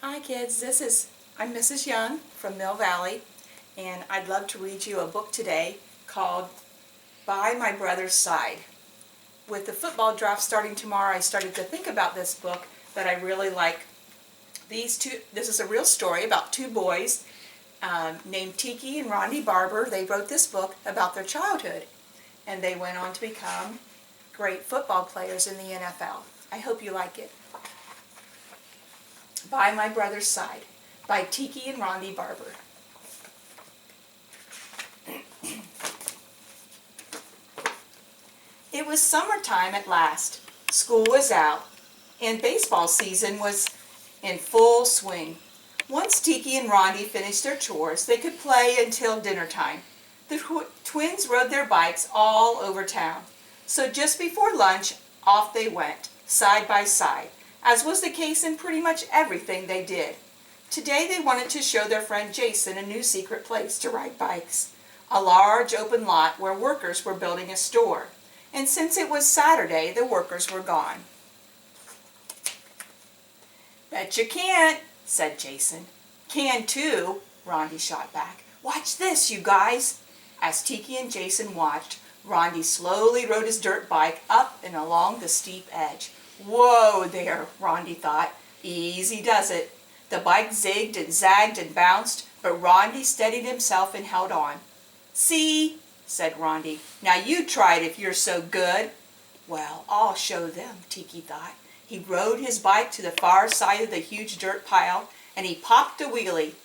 Hi kids, I'm Mrs. Young from Mill Valley, and I'd love to read you a book today called By My Brother's Side. With the football draft starting tomorrow, I started to think about this book that I really like. This is a real story about two boys named Tiki and Rondy Barber. They wrote this book about their childhood, and they went on to become great football players in the NFL. I hope you like it. By My Brother's Side by Tiki and Rondy Barber. It was summertime at last. School was out, and baseball season was in full swing. Once Tiki and Rondy finished their chores, they could play until dinner time. The twins rode their bikes all over town. So just before lunch, off they went, side by side, as was the case in pretty much everything they did. Today they wanted to show their friend Jason a new secret place to ride bikes, a large open lot where workers were building a store. And since it was Saturday, the workers were gone. "Bet you can't," said Jason. "Can too," Rondy shot back. "Watch this, you guys." As Tiki and Jason watched, Rondy slowly rode his dirt bike up and along the steep edge. "Whoa there," Rondy thought. "Easy does it." The bike zigged and zagged and bounced, but Rondy steadied himself and held on. "See?" said Rondy. "Now you try it if you're so good." "Well, I'll show them," Tiki thought. He rode his bike to the far side of the huge dirt pile, and he popped a wheelie.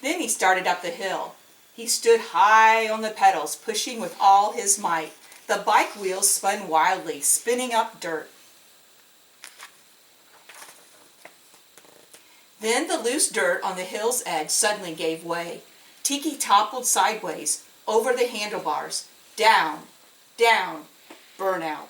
Then he started up the hill. He stood high on the pedals, pushing with all his might. The bike wheels spun wildly, spinning up dirt. Then the loose dirt on the hill's edge suddenly gave way. Tiki toppled sideways, over the handlebars, down, down, burnout.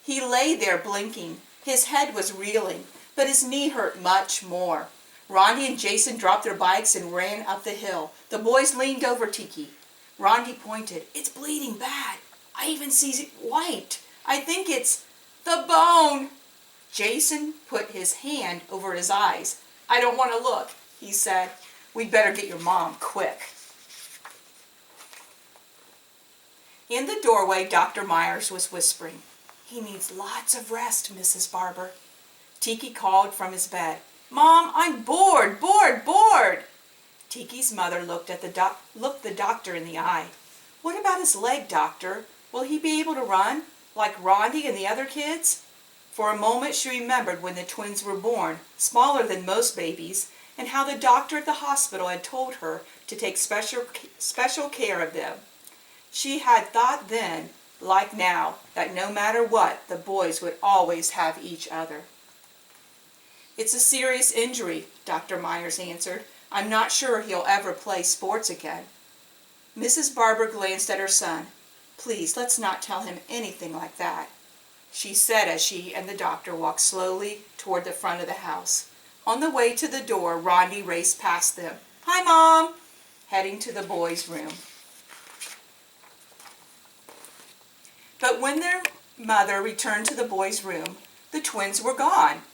He lay there blinking. His head was reeling, but his knee hurt much more. Rondy and Jason dropped their bikes and ran up the hill. The boys leaned over Tiki. Rondy pointed. "It's bleeding bad. I even see white. I think it's the bone." Jason put his hand over his eyes. "I don't want to look," he said. "We'd better get your mom quick." In the doorway, Dr. Myers was whispering. "He needs lots of rest, Mrs. Barber." Tiki called from his bed. "Mom, I'm bored, bored, bored." Tiki's mother looked the doctor in the eye. "What about his leg, doctor? Will he be able to run, like Rondy and the other kids?" For a moment she remembered when the twins were born, smaller than most babies, and how the doctor at the hospital had told her to take special care of them. She had thought then, like now, that no matter what, the boys would always have each other. "It's a serious injury," Dr. Myers answered. "I'm not sure he'll ever play sports again." Mrs. Barber glanced at her son. "Please, let's not tell him anything like that," she said as she and the doctor walked slowly toward the front of the house. On the way to the door, Rondy raced past them. "Hi, Mom!" heading to the boys' room. But when their mother returned to the boys' room, the twins were gone.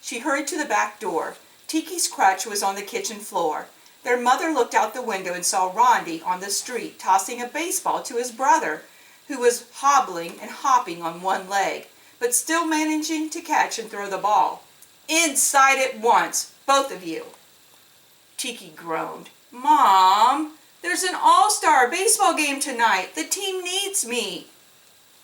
She hurried to the back door. Tiki's crutch was on the kitchen floor. Their mother looked out the window and saw Rondy on the street tossing a baseball to his brother, who was hobbling and hopping on one leg, but still managing to catch and throw the ball. "Inside at once, both of you!" Tiki groaned. "Mom, there's an all-star baseball game tonight. The team needs me."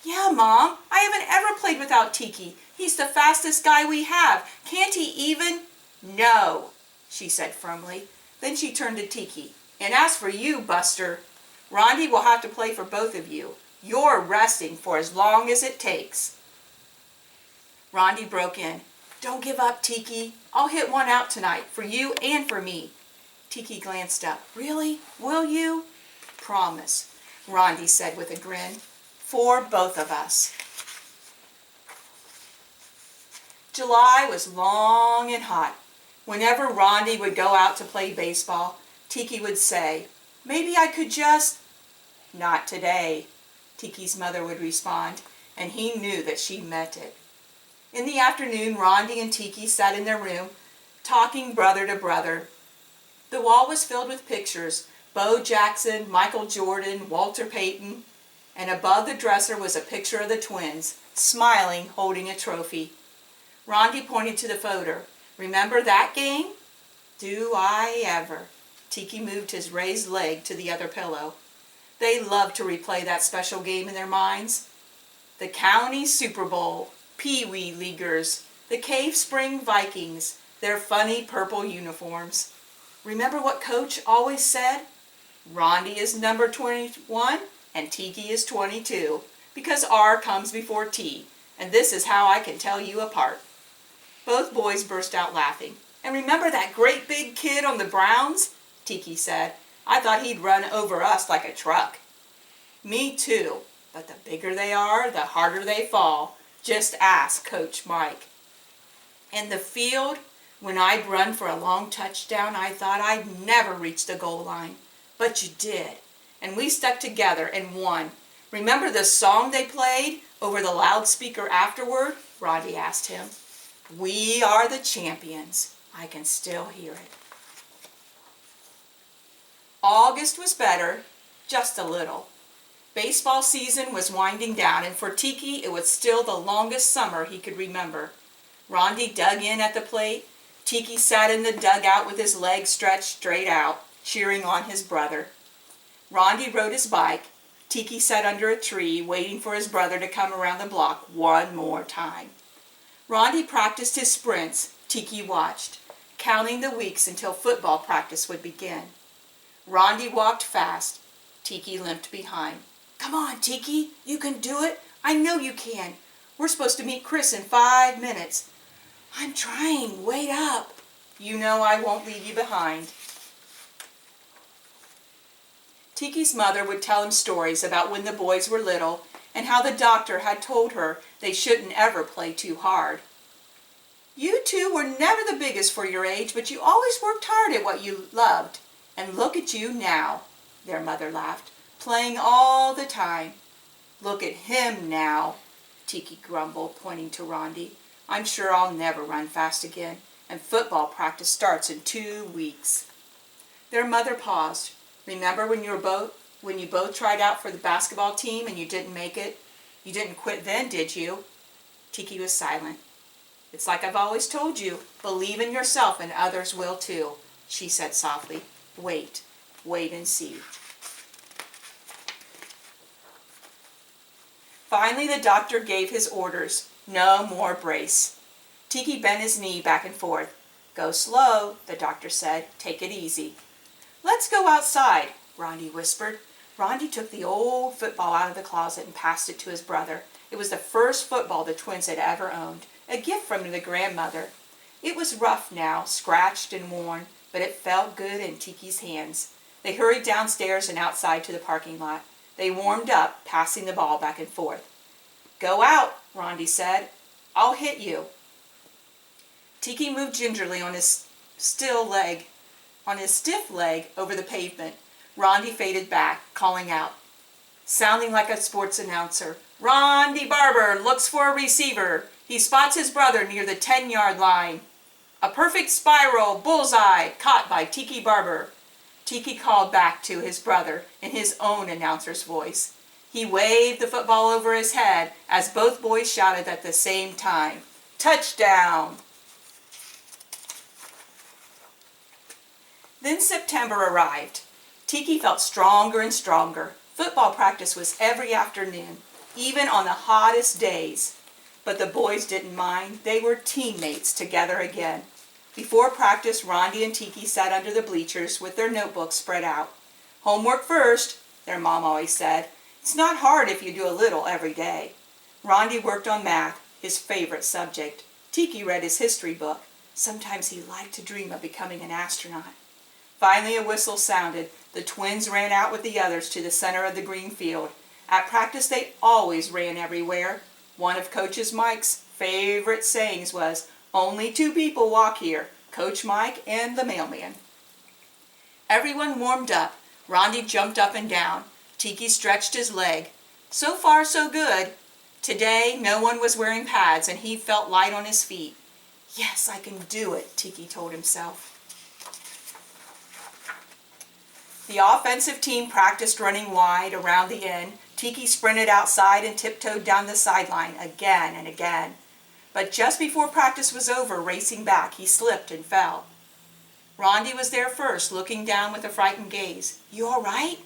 "Yeah, Mom, I haven't ever played without Tiki. He's the fastest guy we have. Can't he even—" "No," she said firmly. Then she turned to Tiki. "And as for you, Buster, Rondy will have to play for both of you. You're resting for as long as it takes." Rondy broke in. "Don't give up, Tiki. I'll hit one out tonight, for you and for me." Tiki glanced up. "Really? Will you?" "Promise," Rondy said with a grin. "For both of us." July was long and hot. Whenever Rondy would go out to play baseball, Tiki would say, "Maybe I could just—" "Not today," Tiki's mother would respond, and he knew that she meant it. In the afternoon, Rondy and Tiki sat in their room talking brother to brother. The wall was filled with pictures, Bo Jackson, Michael Jordan, Walter Payton, and above the dresser was a picture of the twins, smiling, holding a trophy. Rondi pointed to the photo. Remember that game? Do I ever? Tiki moved his raised leg to the other pillow. They loved to replay that special game in their minds. The County Super Bowl, Pee Wee Leaguers, the Cave Spring Vikings, their funny purple uniforms. Remember what Coach always said? Rondi is number 21 and Tiki is 22, because R comes before T, and this is how I can tell you apart. Both boys burst out laughing. And remember that great big kid on the Browns? Tiki said. I thought he'd run over us like a truck. Me too, but the bigger they are, the harder they fall. Just ask Coach Mike. In the field, when I'd run for a long touchdown, I thought I'd never reach the goal line. But you did, and we stuck together and won. Remember the song they played over the loudspeaker afterward? Rondi asked him. We are the champions. I can still hear it. August was better, just a little. Baseball season was winding down, and for Tiki it was still the longest summer he could remember. Rondi dug in at the plate. Tiki sat in the dugout with his legs stretched straight out, cheering on his brother. Rondi rode his bike. Tiki sat under a tree, waiting for his brother to come around the block one more time. Rondi practiced his sprints. Tiki watched, counting the weeks until football practice would begin. Rondi walked fast. Tiki limped behind. Come on, Tiki, you can do it. I know you can. We're supposed to meet Chris in 5 minutes. I'm trying. Wait up. You know I won't leave you behind. Tiki's mother would tell him stories about when the boys were little and how the doctor had told her they shouldn't ever play too hard. You two were never the biggest for your age, but you always worked hard at what you loved. And look at you now, their mother laughed, playing all the time. Look at him now, Tiki grumbled, pointing to Rondi. I'm sure I'll never run fast again, and football practice starts in 2 weeks. Their mother paused. Remember when you both tried out for the basketball team and you didn't make it? You didn't quit then, did you? Tiki was silent. It's like I've always told you, believe in yourself and others will too, she said softly. Wait and see. Finally, the doctor gave his orders. No more brace. Tiki bent his knee back and forth. Go slow, the doctor said. Take it easy. Let's go outside, Rondi whispered. Rondi took the old football out of the closet and passed it to his brother. It was the first football the twins had ever owned, a gift from their grandmother. It was rough now, scratched and worn, but it felt good in Tiki's hands. They hurried downstairs and outside to the parking lot. They warmed up, passing the ball back and forth. Go out, Rondi said. I'll hit you. Tiki moved gingerly on his stiff leg over the pavement. Rondi faded back, calling out, sounding like a sports announcer. Rondi Barber looks for a receiver. He spots his brother near the 10-yard line. A perfect spiral, bullseye, caught by Tiki Barber. Tiki called back to his brother in his own announcer's voice. He waved the football over his head as both boys shouted at the same time, touchdown! Then September arrived. Tiki felt stronger and stronger. Football practice was every afternoon, even on the hottest days. But the boys didn't mind. They were teammates together again. Before practice, Rondi and Tiki sat under the bleachers with their notebooks spread out. Homework first, their mom always said. It's not hard if you do a little every day. Rondi worked on math, his favorite subject. Tiki read his history book. Sometimes he liked to dream of becoming an astronaut. Finally, a whistle sounded. The twins ran out with the others to the center of the green field. At practice, they always ran everywhere. One of Coach Mike's favorite sayings was, only 2 people walk here, Coach Mike and the mailman. Everyone warmed up. Rondi jumped up and down. Tiki stretched his leg. So far, so good. Today, no one was wearing pads, and he felt light on his feet. Yes, I can do it, Tiki told himself. The offensive team practiced running wide around the end. Tiki sprinted outside and tiptoed down the sideline again and again. But just before practice was over, racing back, he slipped and fell. Rondi was there first, looking down with a frightened gaze. You all right?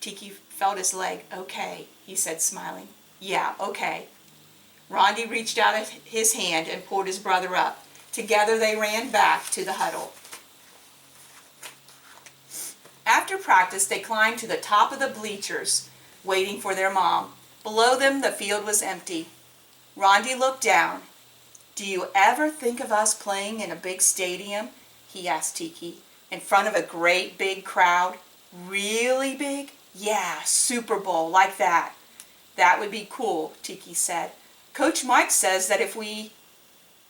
Tiki felt his leg. Okay, he said, smiling. Yeah, okay. Rondi reached out his hand and pulled his brother up. Together they ran back to the huddle. After practice, they climbed to the top of the bleachers, waiting for their mom. Below them, the field was empty. Rondi looked down. Do you ever think of us playing in a big stadium? He asked Tiki. In front of a great big crowd? Really big? Yeah, Super Bowl, like that. That would be cool, Tiki said. Coach Mike says that if we...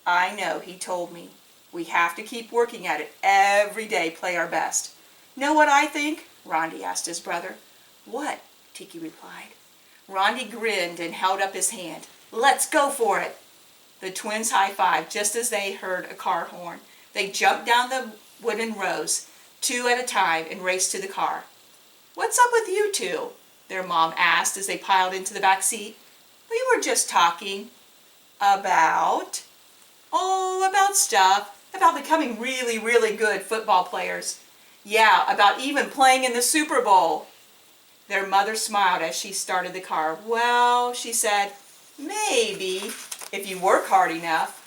I know, he told me. We have to keep working at it every day, play our best. Know what I think? Rondi asked his brother. What? Tiki replied. Rondi grinned and held up his hand. Let's go for it. The twins high-fived just as they heard a car horn. They jumped down the wooden rows, 2 at a time, and raced to the car. What's up with you two? Their mom asked as they piled into the back seat. We were just talking. About? Oh, about stuff. About becoming really, really good football players. Yeah, about even playing in the Super Bowl. Their mother smiled as she started the car. Well, she said, maybe, if you work hard enough.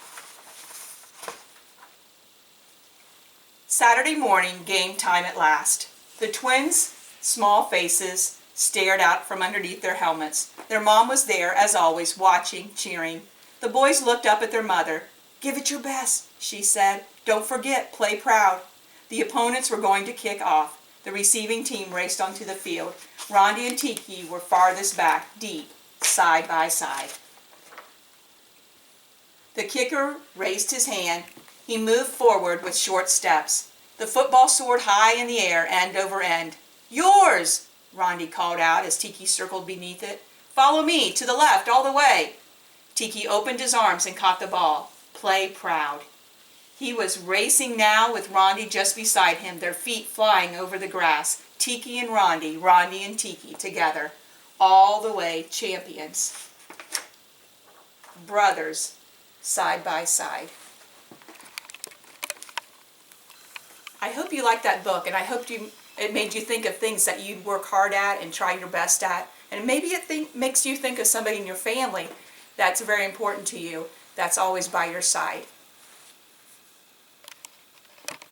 Saturday morning, game time at last. The twins' small faces stared out from underneath their helmets. Their mom was there, as always, watching, cheering. The boys looked up at their mother. Give it your best, she said. Don't forget, play proud. The opponents were going to kick off. The receiving team raced onto the field. Rondi and Tiki were farthest back, deep, side by side. The kicker raised his hand. He moved forward with short steps. The football soared high in the air, end over end. Yours! Rondi called out as Tiki circled beneath it. Follow me, to the left, all the way. Tiki opened his arms and caught the ball. Play proud. He was racing now with Rondi just beside him, their feet flying over the grass. Tiki and Rondi, Rondi and Tiki together. All the way champions. Brothers, side by side. I hope you liked that book, and I hope it made you think of things that you'd work hard at and try your best at. And maybe it makes you think of somebody in your family that's very important to you, that's always by your side.